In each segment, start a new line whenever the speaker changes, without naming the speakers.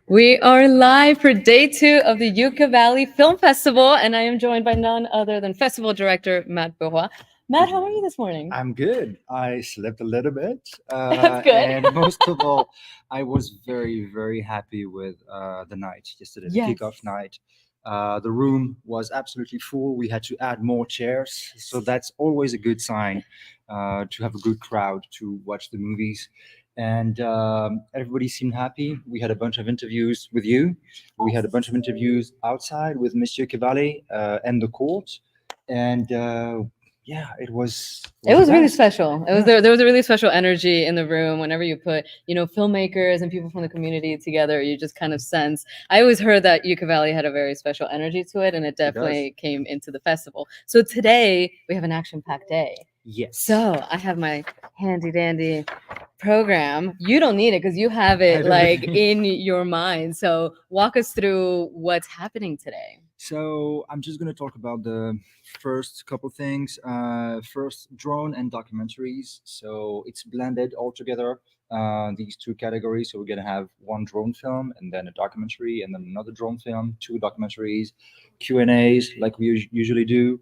We are live for day 2 of the Yucca Valley Film Festival, and I am joined by none other than festival director Matt Bourrois. Matt, how are you this morning?
I'm good. I slept a little bit.
That's good.
And most of all, I was very, very happy with the night yesterday, the
Yes.
kickoff night. The room was absolutely full. We had to add more chairs. So that's always a good sign to have a good crowd to watch the movies. And everybody seemed happy. We had a bunch of interviews with you. We had a bunch of interviews outside with Monsieur Cavalli and the court. And yeah, it was
really
best.
special. It was there was a really special energy in the room whenever you put, filmmakers and people from the community together. You just kind of sense. I always heard that Yucca Valley had a very special energy to it, and it definitely came into the festival. So today we have an action-packed day.
Yes.
So I have my handy dandy program. You don't need it because you have it like in your mind. So walk us through what's happening today.
So I'm just going to talk about the first couple things. First, drone and documentaries. So it's blended all together, these two categories. So we're going to have one drone film and then a documentary and then another drone film, two documentaries, Q&As like we usually do.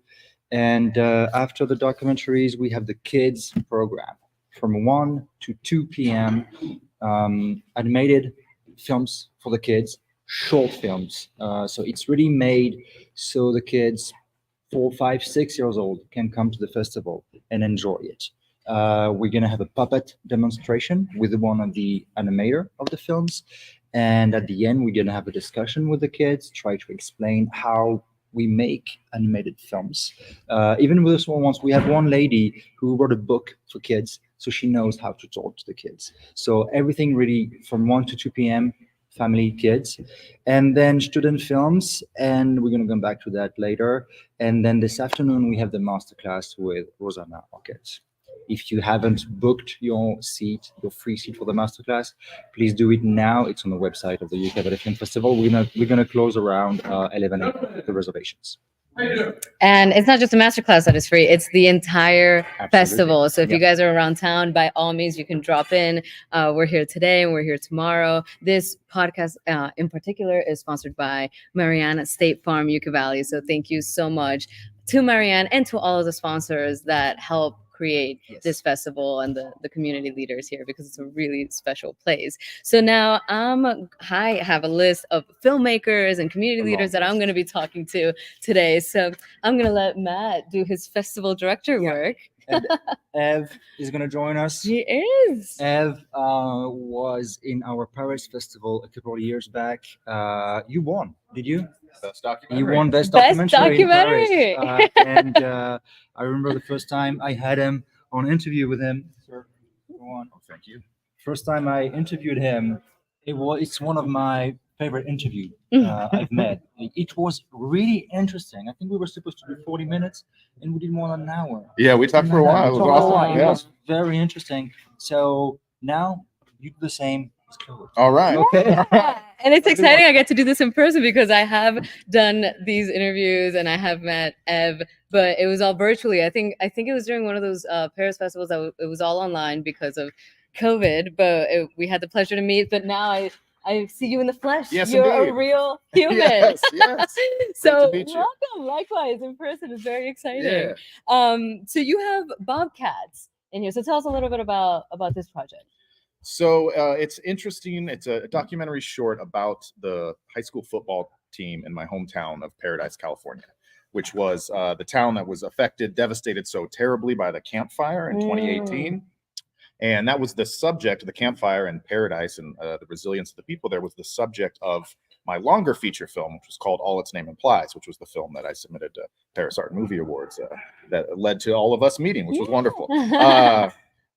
And after the documentaries, we have the kids program from 1 to 2 p.m. Animated films for the kids, short films. So it's really made so the kids 4, 5, 6 years old can come to the festival and enjoy it. We're going to have a puppet demonstration with one of the animator of the films. And at the end, we're going to have a discussion with the kids, try to explain how we make animated films. Even with the small ones, we have one lady who wrote a book for kids, so she knows how to talk to the kids. So everything really from 1 to 2 p.m., family, kids, and then student films, and we're going to come back to that later. And then this afternoon, we have the masterclass with Rosanna Arquette. If you haven't booked your seat, your free seat for the masterclass, please do it now. It's on the website of the Yucca Valley Film Festival. We're gonna close around 11 a.m. the reservations.
And it's not just a masterclass that is free, it's the entire festival. So if you guys are around town, by all means, you can drop in. We're here today and we're here tomorrow. This podcast in particular is sponsored by Marianne State Farm, Yucca Valley. So thank you so much to Marianne and to all of the sponsors that help create this festival and the community leaders here, because it's a really special place. So now I have a list of filmmakers and community leaders that I'm going to be talking to today. So I'm going to let Matt do his festival director work.
And Ev is going to join us.
He is.
Ev was in our Paris festival a couple of years back. You won, did you?
Best documentary.
You won best documentary. In Paris. And I remember the first time I had him on an interview with him. Sir, go on.
Oh, thank you.
First time I interviewed him, it's one of my favorite interviews I've met. It was really interesting. I think we were supposed to do 40 minutes, and we did more than an hour.
Yeah, we talked for a while. It was awesome.
It was very interesting. So now you do the same.
All right.
Okay.
And it's exciting. I get to do this in person because I have done these interviews and I have met Ev, but it was all virtually. I think it was during one of those Paris festivals that it was all online because of COVID. But we had the pleasure to meet. But now I see you in the flesh.
Yes,
you're
indeed.
a real human.
Yes.
So welcome. Likewise, in person is very exciting.
Yeah.
So you have bobcats in here. So tell us a little bit about this project.
So it's interesting. It's a documentary short about the high school football team in my hometown of Paradise, California, which was the town that was devastated so terribly by the Camp Fire in 2018. And that was the subject of the Camp Fire in Paradise, and the resilience of the people there was the subject of my longer feature film, which was called All Its Name Implies, which was the film that I submitted to Paris Art Movie Awards that led to all of us meeting, which was wonderful.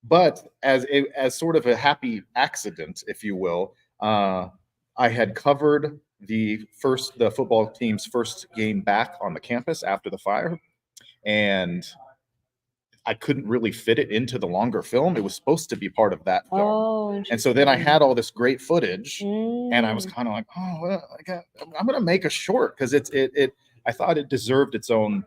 But as sort of a happy accident, if you will, I had covered the football team's first game back on the campus after the fire, and I couldn't really fit it into the longer film. It was supposed to be part of that film. And so then I had all this great footage, and I was kind of like, oh, well, I'm going to make a short because I thought it deserved its own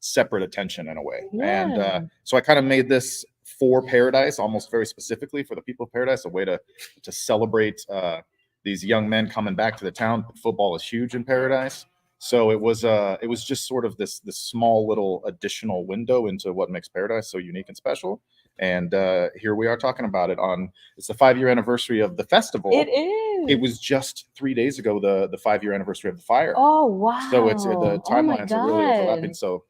separate attention in a way. And so I kind of made this for Paradise, almost very specifically for the people of Paradise, a way to celebrate these young men coming back to the town. Football is huge in Paradise. So it was just sort of this small little additional window into what makes Paradise so unique and special. And here we are talking about it it's the 5-year anniversary of the festival.
It is.
It was just 3 days ago, the 5-year anniversary of the fire.
Oh wow.
So it's the
Oh my
timelines are really overlapping.
God.
So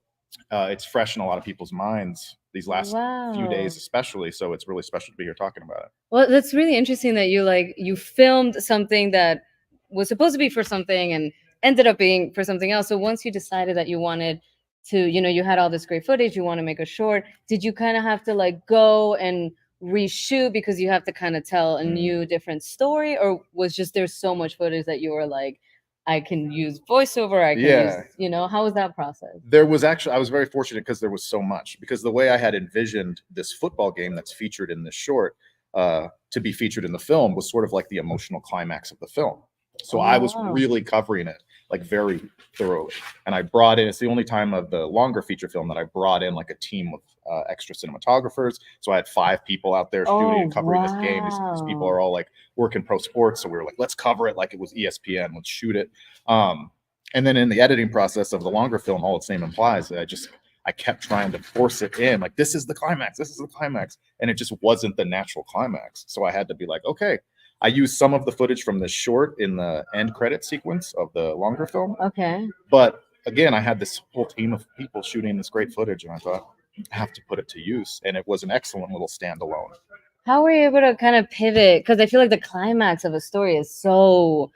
it's fresh in a lot of people's minds these last few days, especially. So it's really special to be here talking about it.
Well, that's really interesting that you filmed something that was supposed to be for something and ended up being for something else. So once you decided that you wanted to, you had all this great footage, you want to make a short, did you kind of have to like go and reshoot because you have to kind of tell a new different story, or was just there's so much footage that you were like, I can use voiceover, I can use, how was that process?
There was actually, I was very fortunate because there was so much, because the way I had envisioned this football game that's featured in this short to be featured in the film was sort of like the emotional climax of the film. So I was really covering it like very thoroughly. And I brought in, it's the only time of the longer feature film that I brought in like a team of extra cinematographers. So I had 5 people out there shooting and covering this game. These people are all like working pro sports. So we were like, let's cover it like it was ESPN, let's shoot it. And then in the editing process of the longer film, all its name implies, I kept trying to force it in, like, this is the climax, this is the climax. And it just wasn't the natural climax. So I had to be like, okay, I used some of the footage from this short in the end credit sequence of the longer film.
Okay.
But again, I had this whole team of people shooting this great footage, and I thought, I have to put it to use. And it was an excellent little standalone.
How were you able to kind of pivot? Because I feel like the climax of a story is so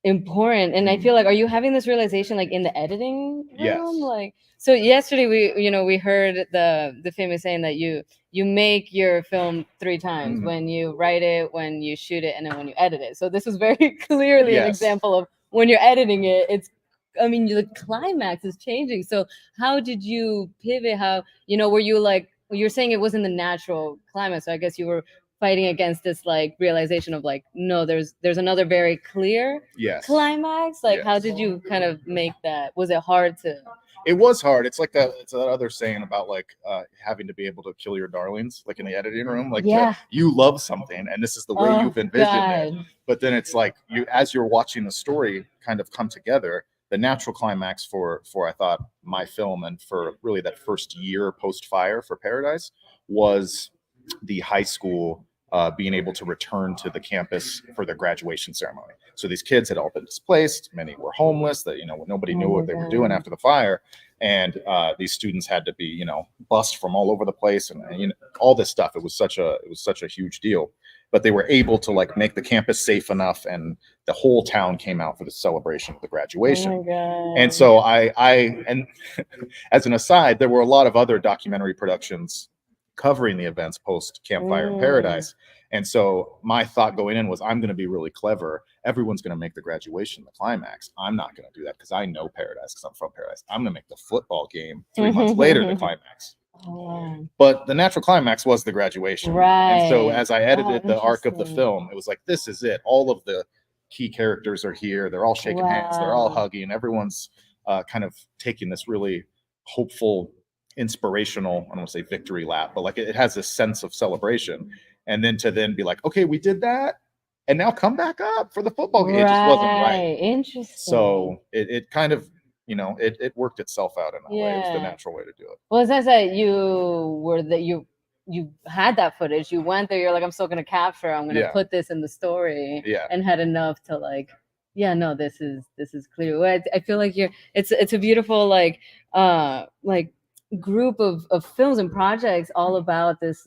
important. And I feel like, are you having this realization like in the editing room?
Yes.
Like, so yesterday we heard the famous saying that you make your film 3 times, when you write it, when you shoot it, and then when you edit it. So this was very clearly an example of when you're editing it, the climax is changing. So how did you pivot? How, were you like, you're saying it wasn't the natural climax, so I guess you were fighting against this like realization of like, no, there's another very clear climax. Like, how did you kind of make that? Was it hard to?
It was hard. It's like that other saying about like having to be able to kill your darlings, like in the editing room. Like, you love something, and this is the way you've envisioned it. But then it's like as you're watching the story kind of come together, the natural climax for I thought my film, and for really that first year post fire for Paradise, was the high school being able to return to the campus for their graduation ceremony. So these kids had all been displaced. Many were homeless. That nobody knew what they were doing after the fire, and these students had to be bussed from all over the place, and all this stuff. It was such a huge deal. But they were able to like make the campus safe enough, and the whole town came out for the celebration of the graduation.
Oh my God.
And so and as an aside, there were a lot of other documentary productions covering the events post Campfire in Paradise. And so my thought going in was, I'm going to be really clever. Everyone's going to make the graduation the climax. I'm not going to do that because I know Paradise, because I'm from Paradise. I'm going to make the football game 3 months later the climax. But the natural climax was the graduation.
Right.
And so as I edited the arc of the film, it was like, this is it. All of the key characters are here. They're all shaking hands. They're all hugging. Everyone's kind of taking this really hopeful, inspirational, I don't want to say victory lap, but like it has this sense of celebration. And then to be like, okay, we did that, and now come back up for the football game. It just wasn't right.
Interesting.
So it kind of, it worked itself out in a way. It was the natural way to do it.
Well, it says that you had that footage. You went there. You're like, I'm still gonna capture. I'm gonna put this in the story. And had enough to like, no, this is clear. I feel like it's a beautiful like group of films and projects all about this,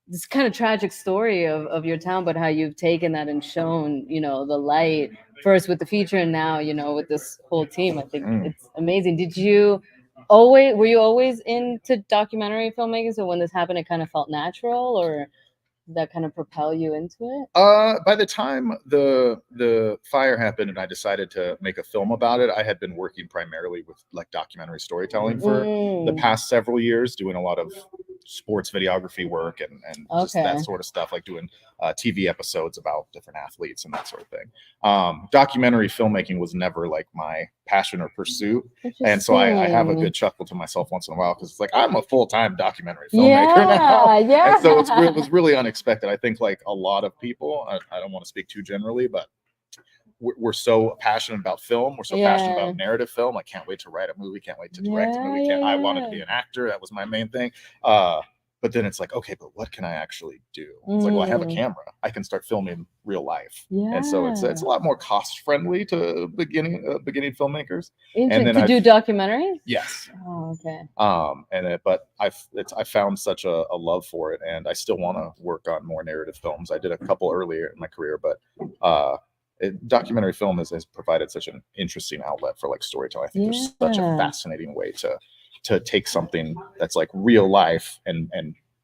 this kind of tragic story of your town, but how you've taken that and shown, the light first with the feature, and now, with this whole team. I think it's amazing. Were you always into documentary filmmaking? So when this happened, it kind of felt natural, or did that kind of propel you into it?
By the time the fire happened and I decided to make a film about it, I had been working primarily with like documentary storytelling for the past several years, doing a lot of sports videography work and just that sort of stuff, like doing TV episodes about different athletes and that sort of thing. Documentary filmmaking was never like my passion or pursuit. And so I have a good chuckle to myself once in a while, because it's like, I'm a full-time documentary filmmaker now.
Yeah.
And so it was really unexpected. I think like a lot of people, I don't want to speak too generally, but we're so passionate about film. We're so passionate about narrative film. I can't wait to write a movie. Can't wait to direct a movie. I wanted to be an actor. That was my main thing. But then it's like, okay, but what can I actually do? It's like, well, I have a camera. I can start filming real life. And so it's a lot more cost friendly to beginning filmmakers. And then
to do documentaries.
Yes.
Oh, okay.
But I found such a love for it, and I still want to work on more narrative films. I did a couple earlier in my career, but documentary film has provided such an interesting outlet for like storytelling. I think there's such a fascinating way to take something that's like real life and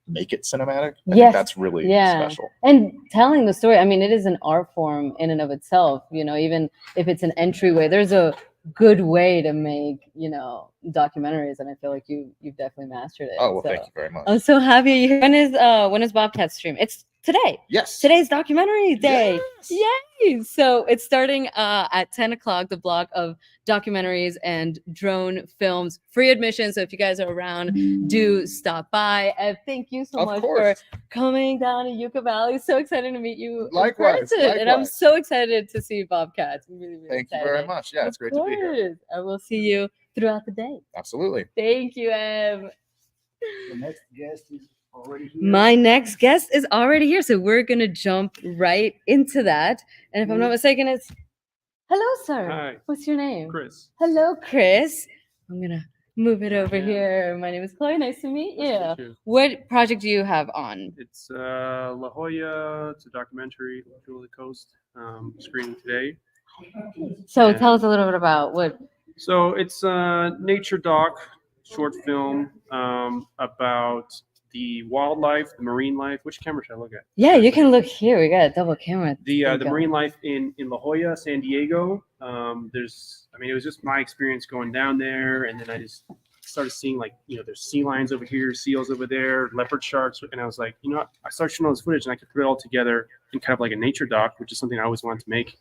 make it cinematic. I think that's really special.
And telling the story, I mean, it is an art form in and of itself, you know, even if it's an entryway, there's a good way to make, you know, documentaries, and I feel like you've definitely mastered it.
Oh, well, thank you very much.
I'm so happy. When is Bobcat's stream? It's today.
Yes.
Today's documentary day.
Yes.
Yay! So it's starting at 10 o'clock, the block of documentaries and drone films, free admission. So if you guys are around, do stop by. And thank you so much for coming down to Yucca Valley. So excited to meet you.
Likewise.
And I'm so excited to see Bobcats. I'm really, really
Thank
excited.
you very much. Yeah, it's great to be here.
I will see you throughout the day.
Absolutely.
Thank you, Em.
The next guest is already here.
My next guest is already here, so we're gonna jump right into that. And if I'm not mistaken, it's hello, sir.
Hi.
What's your name?
Chris.
Hello, Chris. I'm gonna move it over here. My name is Chloe. Nice to meet you.
Nice to meet you.
What project do you have on?
It's La Jolla. It's a documentary, Jewel of the Coast, screening today.
So tell us a little bit about what.
So it's a nature doc, short film about the wildlife, the marine life. Which camera should I look at?
Yeah, you can look here. We got a double camera.
The marine life in La Jolla, San Diego. It was just my experience going down there, and then I just started seeing, like, you know, there's sea lions over here, seals over there, leopard sharks, and I was like, you know what? I started showing all this footage, and I could put it all together in kind of like a nature doc, which is something I always wanted to make.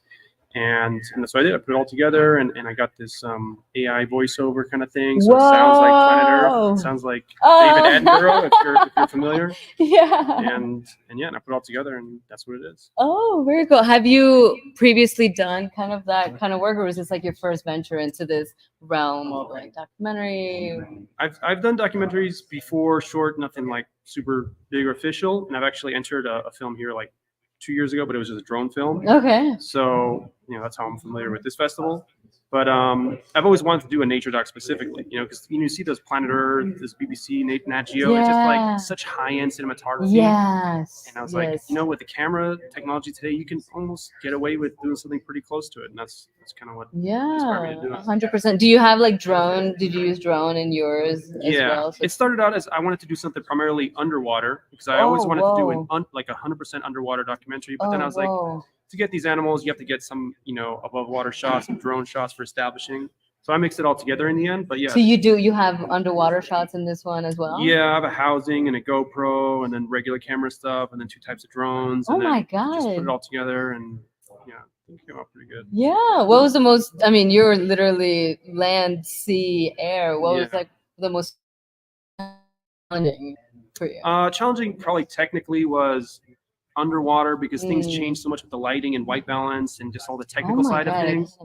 And so I did. I put it all together, and I got this AI voiceover kind of thing. So it sounds like Planet Earth. It sounds like David Attenborough, if you're familiar.
Yeah.
And I put it all together, and that's what it is.
Oh, very cool. Have you previously done kind of that kind of work, or was this like your first venture into this realm of like documentary?
I've done documentaries before, short, nothing like super big or official, and I've actually entered a film here like 2 years ago, but it was just a drone film.
Okay.
So, you know, that's how I'm familiar with this festival. But I've always wanted to do a nature doc specifically, you know, because you see those Planet Earth, this BBC, Nat Geo, it's just like such high-end cinematography.
Yes.
And I was like, you know, with the camera technology today, you can almost get away with doing something pretty close to it. And that's kind of what inspired me to do it.
100%. Do you have like drone? Did you use drone in yours as well?
It started out as I wanted to do something primarily underwater, because I always wanted to do like 100% underwater documentary. But then I was like, to get these animals, you have to get some, you know, above water shots and drone shots for establishing. So I mixed it all together in the end. But yeah.
So you have underwater shots in this one as well?
Yeah, I have a housing and a GoPro, and then regular camera stuff, and then 2 types of drones.
Oh
and
my God.
Just put it all together, and yeah, it came out pretty good.
Yeah. What was the most, I mean, you're literally land, sea, air. What was like the most challenging for you?
Challenging probably technically was underwater, because things change so much with the lighting and white balance and just all the technical side of things.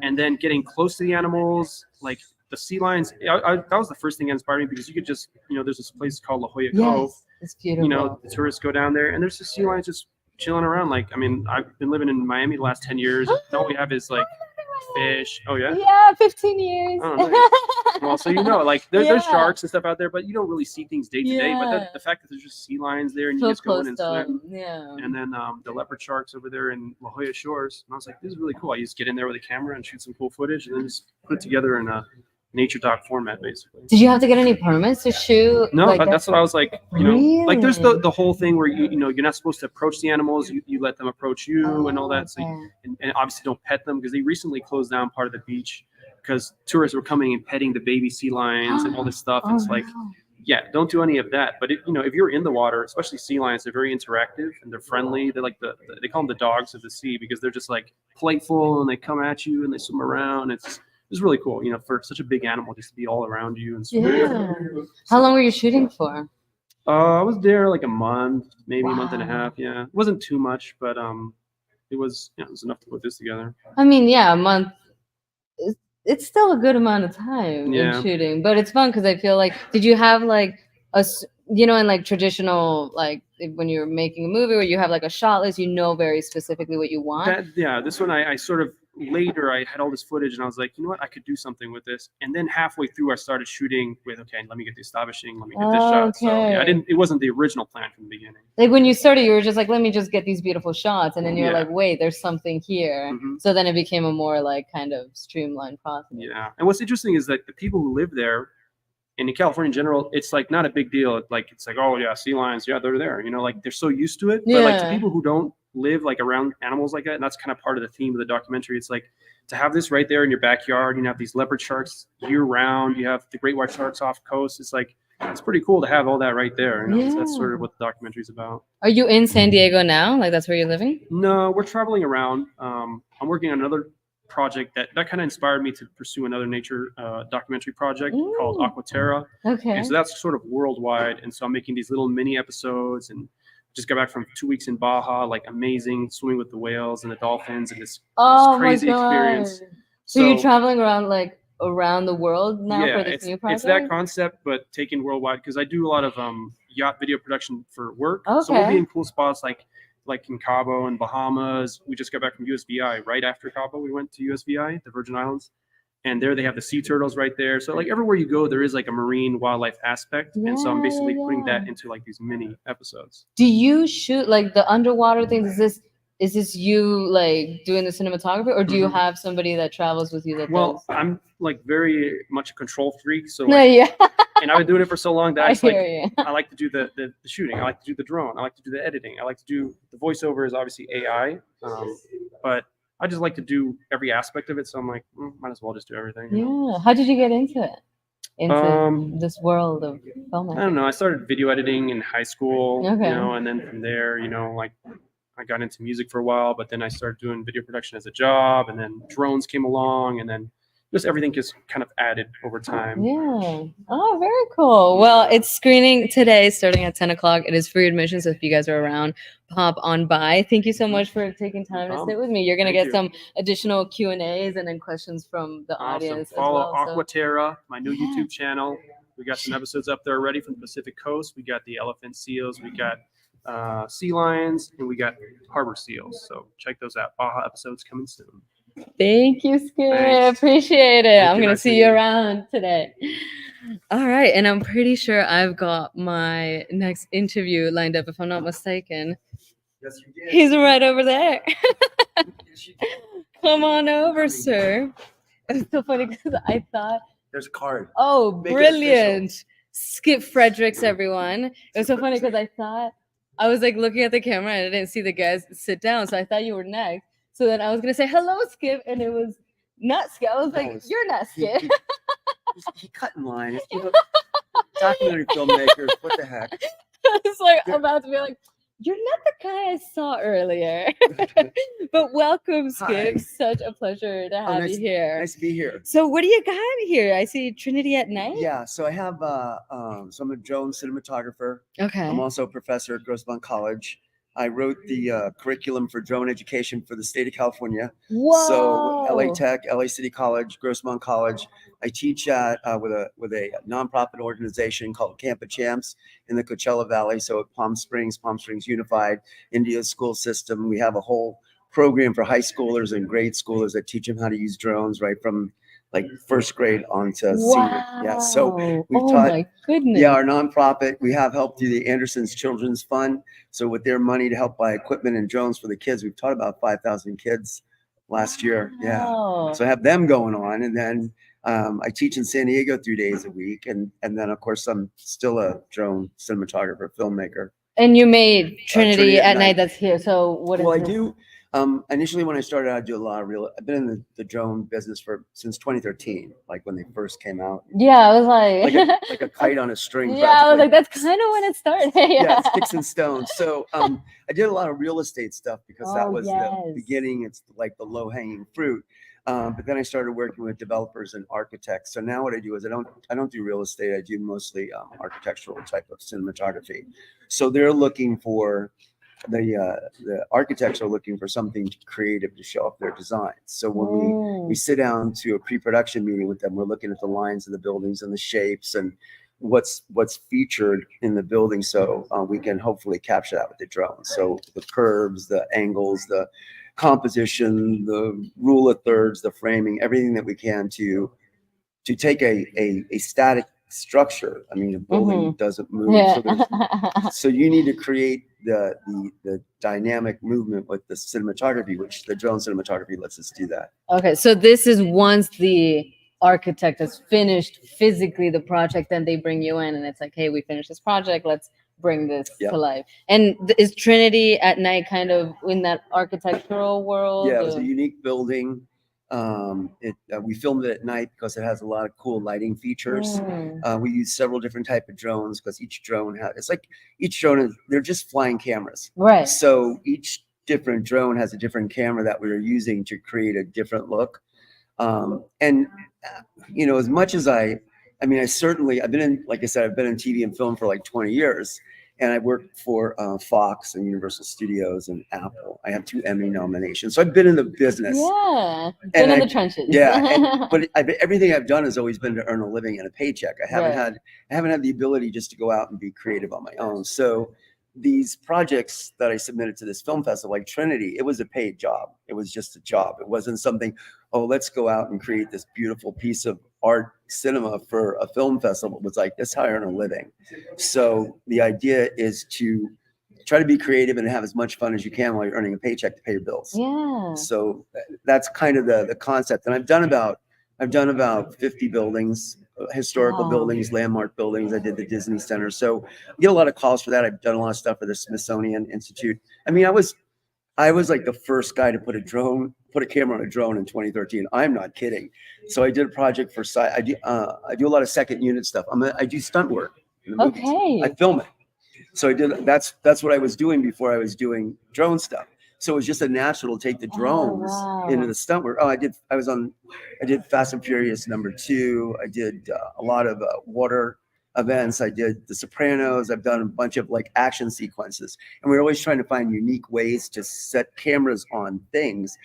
And then getting close to the animals, like the sea lions. That was the first thing that inspired me, because you could just, you know, there's this place called La Jolla Cove.
It's beautiful.
You know, the tourists go down there, and there's the sea lions just chilling around. Like, I mean, I've been living in Miami the last 10 years. And all we have is like fish. Oh yeah.
Yeah, 15 years.
Oh, nice. Well, so you know, like there's sharks and stuff out there, but you don't really see things day to day. But the fact that there's just sea lions there, and you just go in and swim.
Yeah.
And then the leopard sharks over there in La Jolla Shores. And I was like, this is really cool. I just get in there with a camera and shoot some cool footage, and then just put it together in a nature doc format, basically.
Did you have to get any permits to shoot?
No,
like
that's what I was like. You know, like there's the whole thing where you know you're not supposed to approach the animals. You let them approach you and all that. So and obviously don't pet them, because they recently closed down part of the beach because tourists were coming and petting the baby sea lions and all this stuff. And it's like, yeah, don't do any of that. But if you're in the water, especially sea lions, they're very interactive and they're friendly. They're like they call them the dogs of the sea because they're just like playful and they come at you and they swim around. It's really cool, for such a big animal just to be all around you and swim.
Yeah. How long were you shooting for?
I was there like a month, maybe a month and a
Wow.
half. Yeah, it wasn't too much, but it was enough to put this together.
I mean, yeah, a month. It's still a good amount of time in
Yeah.
shooting, but it's fun because I feel like, did you have like in like traditional, like when you're making a movie where you have like a shot list, very specifically what you want?
This one I sort of later I had all this footage and I was like, you know what, I could do something with this. And then halfway through I started shooting with, okay, let me get the establishing, let me get this shot. So yeah, it wasn't the original plan from the beginning.
Like when you started, you were just like, let me just get these beautiful shots. And then you're
Yeah.
like, wait, there's something here.
Mhm.
So then it became a more like kind of streamlined process.
Yeah. And what's interesting is that the people who live there and in California in general, it's like not a big deal. It's like, oh yeah, sea lions, yeah, they're there. Like they're so used to it. But like to
Yeah.
people who don't live like around animals like that, and that's kind of part of the theme of the documentary. It's like to have this right there in your backyard. You have these leopard sharks year round. You have the great white sharks off coast. It's like it's pretty cool to have all that right there. So that's sort of what the documentary is about.
Are you in San Diego now? Like that's where you're living?
No, we're traveling around. I'm working on another project that kind of inspired me to pursue another nature documentary project called Aquaterra.
Okay.
And so that's sort of worldwide. And so I'm making these little mini episodes and just got back from 2 weeks in Baja, like amazing swimming with the whales and the dolphins and this crazy experience.
So you're traveling around around the world now for this new project?
It's that concept, but taken worldwide because I do a lot of yacht video production for work.
Okay.
So we'll be in cool spots like in Cabo and Bahamas. We just got back from USVI. Right after Cabo, we went to USVI, the Virgin Islands. And there they have the sea turtles right there. So like everywhere you go, there is like a marine wildlife aspect. And so I'm basically putting that into like these mini episodes.
Do you shoot like the underwater things? Is this you like doing the cinematography or do you have somebody that travels with you that does?
I'm like very much a control freak. So
No,
like,
yeah.
and I've been doing it for so long that
I
like to do the shooting. I like to do the drone. I like to do the editing. I like to do the voiceover is obviously AI. But I just like to do every aspect of it. So I'm like, might as well just do everything.
Yeah. How did you get into it? Into this world of filmmaking?
I don't know. I started video editing in high school,
Okay.
and then from there, like I got into music for a while, but then I started doing video production as a job, and then drones came along, and then just everything just kind of added over time.
Yeah. Oh, very cool. Well, it's screening today starting at 10 o'clock. It is free admission. So if you guys are around, pop on by. Thank you so much for taking time to sit with me. You're going to get some additional Q&As and then questions from the audience.
Follow
as well.
Aquaterra, my new YouTube channel. We got some episodes up there already from the Pacific Coast. We got the elephant seals. We got sea lions, and we got harbor seals. So check those out. Baja episodes coming soon.
Thank you, Skip.
Thanks.
Appreciate it. I'm going to
Nice
see you around today. All right. And I'm pretty sure I've got my next interview lined up, if I'm not mistaken.
Yes, you did.
He's right over there. Come on over, sir. It's so funny because I thought,
There's a card.
oh,
Make it
brilliant. Skip Fredericks, everyone. It was so funny because I thought, I was like looking at the camera and I didn't see the guys sit down. So I thought you were next. So then I was going to say, hello, Skip. And it was not Skip. I was like, you're not Skip.
He cut in line. Documentary filmmakers. What the heck?
I was like about to be like, you're not the guy I saw earlier. But welcome, Skip.
Hi.
Such a pleasure to have you here.
Nice to be here.
So what do you got here? I see Trinity at Night.
Yeah, so I have so I'm a drone cinematographer.
Okay.
I'm also a professor at Grossmont College. I wrote the curriculum for drone education for the state of California.
Whoa.
So LA Tech, LA City College, Grossmont College. I teach at with a nonprofit organization called Camp of Champs in the Coachella Valley. So at Palm Springs Unified India School System. We have a whole program for high schoolers and grade schoolers that teach them how to use drones right from like first grade on to senior. Yeah. So we've taught.
My goodness.
Yeah, our nonprofit, we have helped through the Anderson's Children's Fund. So with their money to help buy equipment and drones for the kids, we've taught about 5,000 kids last year. Yeah. So I have them going on. And then I teach in San Diego 3 days a week. And then, of course, I'm still a drone cinematographer, filmmaker.
And you made Trinity
Trinity at
at Night
Night.
that's here. So what is
Well,
this?
Initially, when I started, I do a lot of I've been in the drone business since 2013, like when they first came out.
Yeah, I was like,
Like a kite on a string.
yeah, I was
practically.
like, that's kind of when it started.
Yeah, sticks and stones. So I did a lot of real estate stuff because that
Oh,
was
yes.
the beginning. It's like the low hanging fruit. But then I started working with developers and architects. So now what I do is I don't do real estate. I do mostly architectural type of cinematography. So they're looking for the architects are looking for something creative to show off their designs. So when we sit down to a pre-production meeting with them, we're looking at the lines of the buildings and the shapes and what's featured in the building, so we can hopefully capture that with the drone. So the curves, the angles, the composition, the rule of thirds, the framing, everything that we can to take a static structure. I mean, a building doesn't move.
Yeah.
So you need to create the dynamic movement with the cinematography, which the drone cinematography lets us do that.
Okay, so this is once the architect has finished physically the project, then they bring you in and it's like, hey, we finished this project, let's bring this to life. And is Trinity at night kind of in that architectural world?
Yeah, it was a unique building. We filmed it at night because it has a lot of cool lighting features. We use several different type of drones because each drone they're just flying cameras.
Right.
So each different drone has a different camera that we're using to create a different look. And as much as I've been in, like I said, I've been in TV and film for like 20 years. And I worked for Fox and Universal Studios and Apple. I have 2 Emmy nominations. So I've been in the business.
Yeah, been in the trenches.
Yeah, but everything I've done has always been to earn a living and a paycheck. I haven't had the ability just to go out and be creative on my own. So these projects that I submitted to this film festival, like Trinity, it was a paid job. It was just a job. It wasn't something, oh, let's go out and create this beautiful piece of art cinema for a film festival. It was like, that's how I earn a living. So the idea is to try to be creative and have as much fun as you can while you're earning a paycheck to pay your bills.
Yeah.
So that's kind of the concept. And I've done about 50 buildings, historical buildings, landmark buildings. I did the Disney Center. So I get a lot of calls for that. I've done a lot of stuff for the Smithsonian Institute. I mean, I was like the first guy to put a camera on a drone in 2013. I'm not kidding. So I did a project for I do a lot of second unit stuff. I do stunt work in the movies.
Okay.
I film it. So that's what I was doing before I was doing drone stuff. So it was just a natural to take the drones into the stunt work. I did Fast and Furious #2. I did a lot of water events. I did The Sopranos. I've done a bunch of like action sequences, and we're always trying to find unique ways to set cameras on things.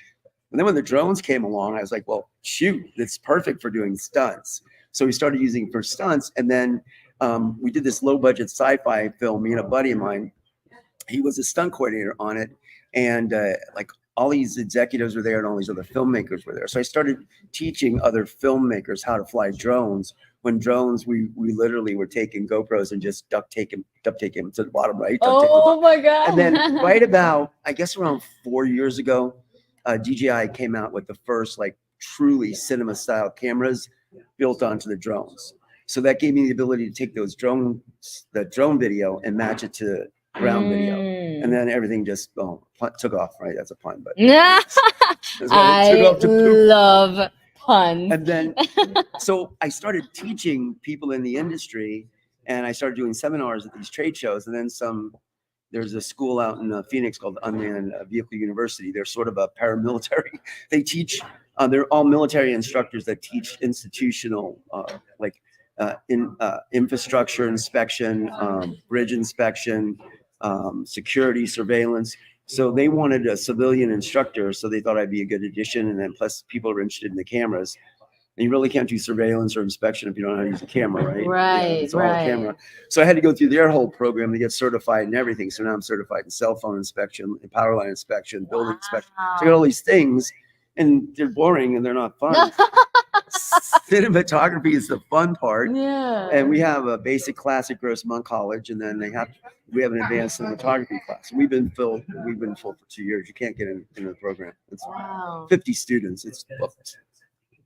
And then when the drones came along, I was like, well, shoot, it's perfect for doing stunts. So we started using it for stunts, and then we did this low budget sci-fi film. Me and a buddy of mine, he was a stunt coordinator on it, and like all these executives were there, and all these other filmmakers were there. So I started teaching other filmmakers how to fly drones. When drones, we literally were taking GoPros and just duct tape them to the bottom, right?
Oh my God.
And then right about, I guess around 4 years ago, DJI came out with the first like truly cinema style cameras built onto the drones. So that gave me the ability to take the drone video and match it to ground video. And then everything just took off, right? That's a pun, but
I love puns.
And then, so I started teaching people in the industry, and I started doing seminars at these trade shows. And then there's a school out in Phoenix called Unmanned Vehicle University. They're sort of a paramilitary. They teach, they're all military instructors that teach institutional, infrastructure inspection, bridge inspection, security surveillance. So they wanted a civilian instructor, so they thought I'd be a good addition. And then plus people are interested in the cameras. And you really can't do surveillance or inspection if you don't know how to use a camera, right?
Right,
it's all a camera. So I had to go through their whole program to get certified and everything. So now I'm certified in cell phone inspection, in power line inspection, building inspection. So I got all these things, and they're boring and they're not fun. Cinematography is the fun part.
Yeah.
And we have a basic class at Grossmont College, and then we have an advanced cinematography class. We've been full for 2 years. You can't get into the program. It's 50 students. It's booked.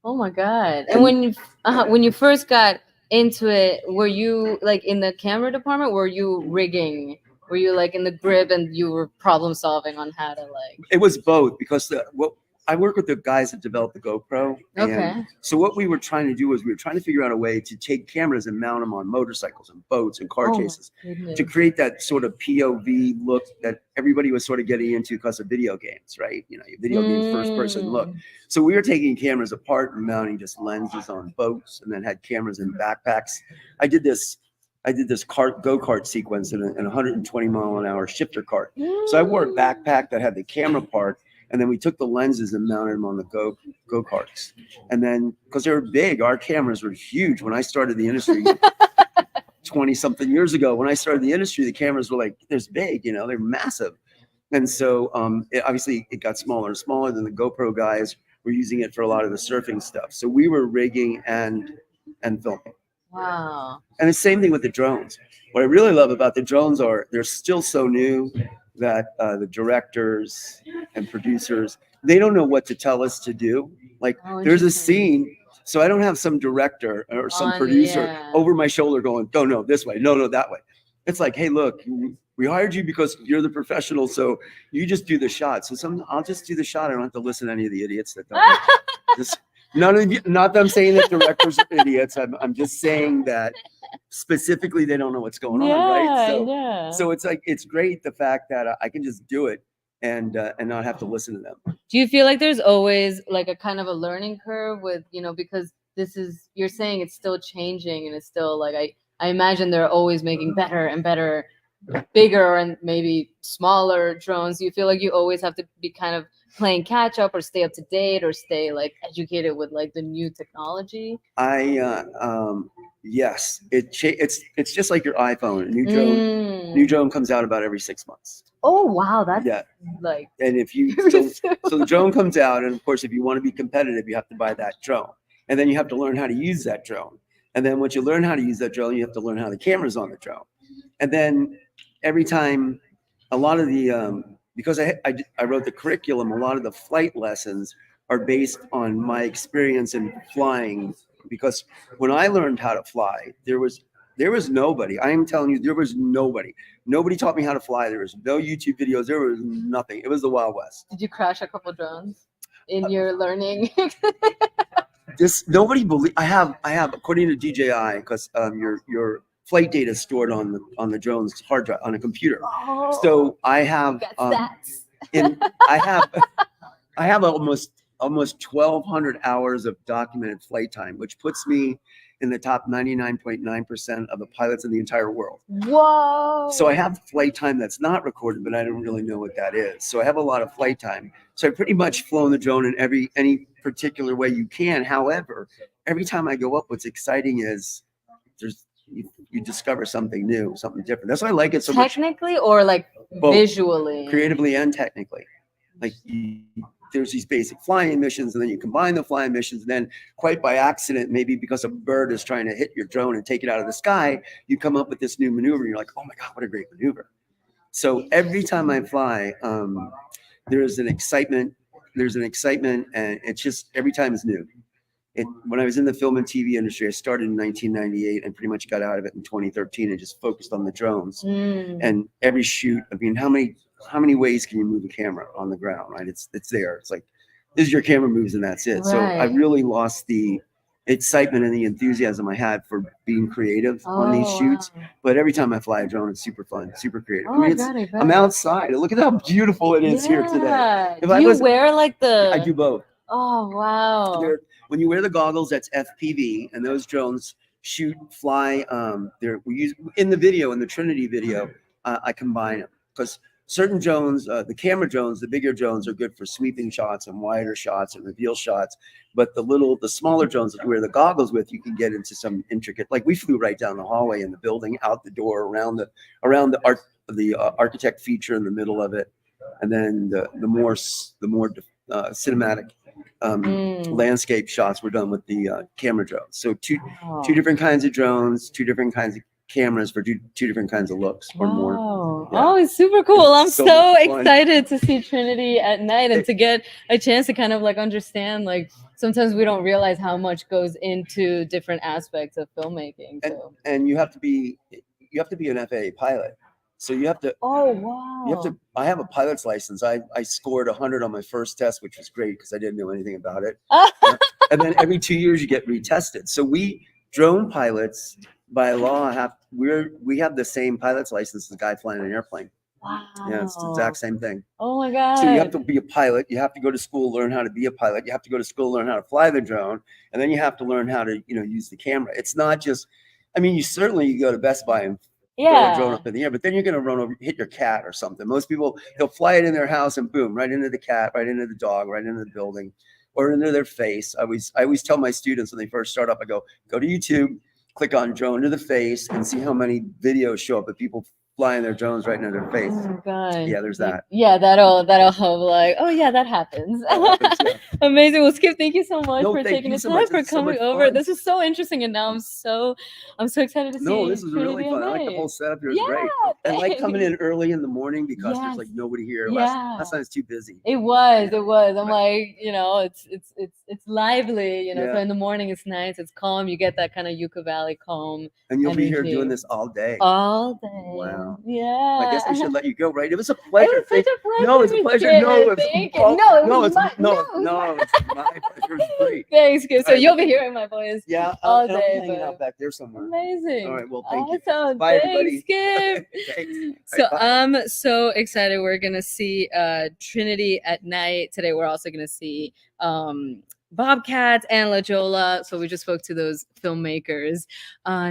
Oh my God. And when you first got into it, were you like in the camera department? Were you rigging were you like in the grip and you were problem solving on how to like?
It was both, because what I work with the guys that developed the GoPro.
Okay.
And so what we were trying to do was we were trying to figure out a way to take cameras and mount them on motorcycles and boats and car
Oh my
chases
goodness.
to create that sort of POV look that everybody was sort of getting into because of video games, right? You know, video game first person look. So we were taking cameras apart and mounting just lenses on boats, and then had cameras in backpacks. I did this go-kart sequence in a 120 mile an hour shifter cart. So I wore a backpack that had the camera part, and then we took the lenses and mounted them on the go-karts. And then, because they were big, our cameras were huge. When I started the industry 20 something years ago, when I started the industry, the cameras were like this big, you know, they're massive. And so obviously it got smaller and smaller. Than the GoPro guys were using it for a lot of the surfing stuff. So we were rigging and filming.
Wow.
And the same thing with the drones. What I really love about the drones are they're still so new that the directors and producers, they don't know what to tell us to do. Like there's a
Interesting.
scene, so I don't have some director or some producer over my shoulder going, "Oh no, this way, no, that way." It's like, hey, look, we hired you because you're the professional, so you just do the shot. So I'll just do the shot. I don't have to listen to any of the idiots that don't. Just, not that I'm saying that directors are idiots. I'm just saying that specifically they don't know what's going on, right? So it's like, it's great the fact that I can just do it and not have to listen to them.
Do you feel like there's always like a kind of a learning curve with, you know, because you're saying it's still changing and it's still like, I imagine they're always making better and better, bigger and maybe smaller drones. Do you feel like you always have to be kind of playing catch up or stay up to date or stay like educated with like the new technology?
Yes, it's just like your iPhone. A new drone comes out about every 6 months.
Oh wow, that's like.
And if you so the drone comes out, and of course, if you want to be competitive, you have to buy that drone, and then you have to learn how to use that drone. And then once you learn how to use that drone, you have to learn how the camera's on the drone. And then every time, a lot of the because I wrote the curriculum, a lot of the flight lessons are based on my experience in flying. Because when I learned how to fly, there was nobody. I am telling you, there was nobody. Nobody taught me how to fly. There was no YouTube videos. There was nothing. It was the Wild West.
Did you crash a couple drones in your learning?
Nobody believe. I have according to DJI, because your flight data is stored on the drone's hard drive on a computer.
Oh,
so I have I have almost 1,200 hours of documented flight time, which puts me in the top 99.9% of the pilots in the entire world.
Whoa!
So I have flight time that's not recorded, but I don't really know what that is. So I have a lot of flight time. So I've pretty much flown the drone in any particular way you can. However, every time I go up, what's exciting is you discover something new, something different. That's why I like it so much.
Technically or like
both,
visually?
Creatively and technically. Like there's these basic flying missions, and then you combine the flying missions, and then quite by accident, maybe because a bird is trying to hit your drone and take it out of the sky, you come up with this new maneuver. And you're like, oh my God, what a great maneuver. So every time I fly, there's an excitement, and it's just, every time is new. When I was in the film and TV industry, I started in 1998 and pretty much got out of it in 2013 and just focused on the drones. And every shoot, I mean, how many ways can you move a camera on the ground, right? It's there. It's like, this is your camera moves and that's it. Right. So I really lost the excitement and the enthusiasm I had for being creative on these shoots. Wow. But every time I fly a drone, it's super fun, super creative.
Oh, I mean,
I'm outside. Look at how beautiful it is here today.
Do you wear like the...
I do both.
Oh, wow.
When you wear the goggles, that's FPV, and those drones fly. We use in the Trinity video, I combine them because certain drones, the camera drones, the bigger drones are good for sweeping shots and wider shots and reveal shots. But the smaller drones that you wear the goggles with, you can get into some intricate, like we flew right down the hallway in the building, out the door, around the architect feature in the middle of it. And then the more cinematic landscape shots were done with the camera drones. So two different kinds of drones, two different kinds of cameras for two different kinds of looks or more. Yeah.
Oh, it's super cool. I'm
so
so excited to see Trinity at night and to get a chance to kind of like understand, like sometimes we don't realize how much goes into different aspects of filmmaking. So.
And you have to be an FAA pilot. So you have to,
Oh wow.
you have to, I have a pilot's license. I scored 100 on my first test, which was great because I didn't know anything about it. And then every 2 years you get retested. So we drone pilots by law we have the same pilot's license as the guy flying an airplane.
Wow.
Yeah, it's the exact same thing.
Oh my god.
So you have to be a pilot. You have to go to school, learn how to be a pilot. You have to go to school, learn how to fly the drone, and then you have to learn how to, use the camera. It's not just, I mean, you go to Best Buy and throw a drone up in the air, but then you're going to hit your cat or something. Most people, they'll fly it in their house and boom, right into the cat, right into the dog, right into the building, or into their face. I always tell my students when they first start up, I go to YouTube, click on drone to the face, and see how many videos show up of people flying their drones right into their face.
Oh my god.
Yeah, there's that.
Yeah, that'll help. Like, oh yeah, that happens.
Yeah.
Amazing. Well, Skip, thank you so much
No,
for
thank
taking
you
the
so
time
much.
for
This is so
coming
much
over.
fun.
This is so interesting, and now I'm so excited to see.
No, this is really
Trinity
fun.
at
I like the
night.
whole setup here. It's
Yeah,
great. And like coming in early in the morning because
Yes.
there's like nobody here.
Yeah.
Last time it's too busy.
It was.
Yeah.
I'm like, it's lively, So
Yeah.
in the morning it's nice, it's calm. You get that kind of Yucca Valley calm
And you'll be here
energy.
doing this all day.
all day.
Wow.
Yeah.
I guess I should let you go, right? It was a
It
pleasure.
was such a pleasure.
No, it's a pleasure.
Skip.
No, it's
Thank you.
all-
No, it
no,
was
it's
my,
no,
it was
no,
my-
it's my pleasure. It's great.
Thanks, Skip. So
All right.
you'll be hearing my voice.
Yeah,
All
and I'll be
day,
hanging
but-
out back there somewhere.
Amazing.
All right, well, thank you.
Awesome.
Bye,
Thanks,
everybody.
Skip.
Thanks.
So
All right, bye.
I'm so excited. We're gonna see Trinity at night today. We're also gonna see Bobcats and La Jolla. So we just spoke to those filmmakers.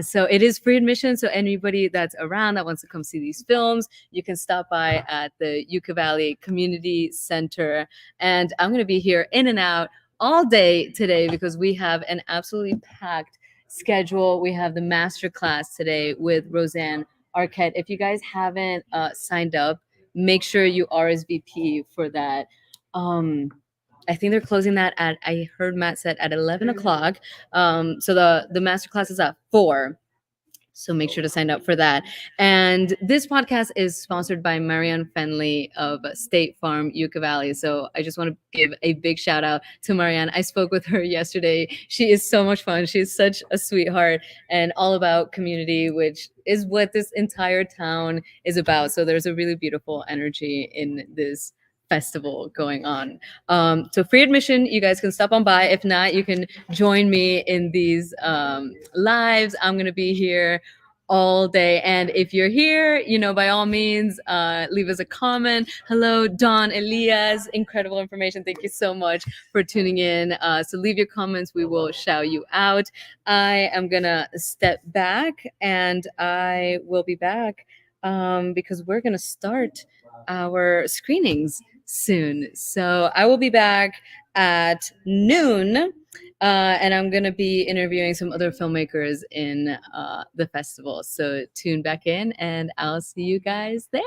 So it is free admission. So anybody that's around that wants to come see these films, you can stop by at the Yucca Valley Community Center. And I'm gonna be here in and out all day today because we have an absolutely packed schedule. We have the master class today with Roseanne Arquette. If you guys haven't signed up, make sure you RSVP for that. I think they're closing that I heard Matt said at 11 o'clock. So the master class is at 4. So make sure to sign up for that. And this podcast is sponsored by Marianne Fenley of State Farm, Yucca Valley. So I just want to give a big shout out to Marianne. I spoke with her yesterday. She is so much fun. She's such a sweetheart and all about community, which is what this entire town is about. So there's a really beautiful energy in this festival going on. So free admission, you guys can stop on by. If not, you can join me in these lives. I'm going to be here all day. And if you're here, by all means, leave us a comment. Hello, Don Elias. Incredible information. Thank you so much for tuning in. So leave your comments. We will shout you out. I am going to step back and I will be back because we're going to start our screenings soon. So I will be back at noon. And I'm going to be interviewing some other filmmakers in the festival. So tune back in and I'll see you guys there.